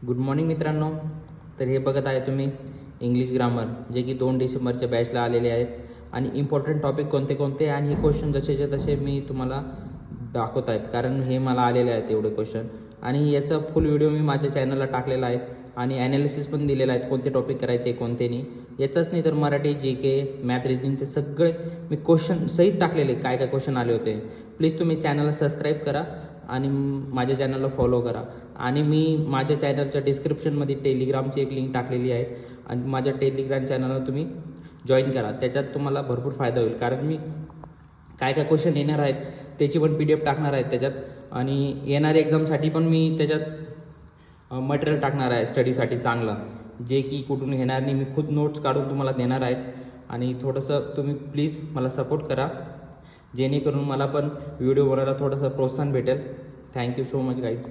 Good morning मित्रांनो. तर हे बघत आहे तुम्ही इंग्लिश ग्रामर, जे की 2 डिसेंबरच्या बॅचला आलेले आहेत. आणि इम्पॉर्टंट टॉपिक कोणते कोणते आणि हे क्वेश्चन जसेच्या तसे मी तुम्हाला दाखवत आहेत, कारण हे मला आलेले आहेत एवढे क्वेश्चन. आणि याचा फुल व्हिडिओ मी माझ्या चॅनलला टाकलेला आहे आणि ॲनालिसिस पण दिलेला आहेत, कोणते टॉपिक करायचे कोणते नाही. याचाच नाही तर मराठी, जी के, मॅथ, रिजनिंगचे सगळे मी क्वेश्चन सहित टाकलेले, काय काय क्वेश्चन आले होते. प्लीज तुम्ही चॅनलला सबस्क्राईब करा आणि माझ्या चॅनलला फॉलो करा. आणि मी माझ्या चॅनलच्या डिस्क्रिप्शनमध्ये टेलिग्रामची एक लिंक टाकलेली आहे आणि माझ्या टेलिग्राम चॅनलला तुम्ही जॉईन करा. त्याच्यात तुम्हाला भरपूर फायदा होईल, कारण मी काय काय क्वेश्चन येणार आहेत त्याची पण PDF टाकणार आहेत त्याच्यात. आणि येणाऱ्या एक्झामसाठी पण मी त्याच्यात मटेरियल टाकणार आहे स्टडीसाठी चांगलं, जे की कुठून घेणार नाही. मी खुद नोट्स काढून तुम्हाला देणार आहेत. आणि थोडंसं तुम्ही प्लीज मला सपोर्ट करा, जेणेकरून मला पण व्हिडिओ बनवायला थोडंसं प्रोत्साहन भेटेल. Thank you so much guys.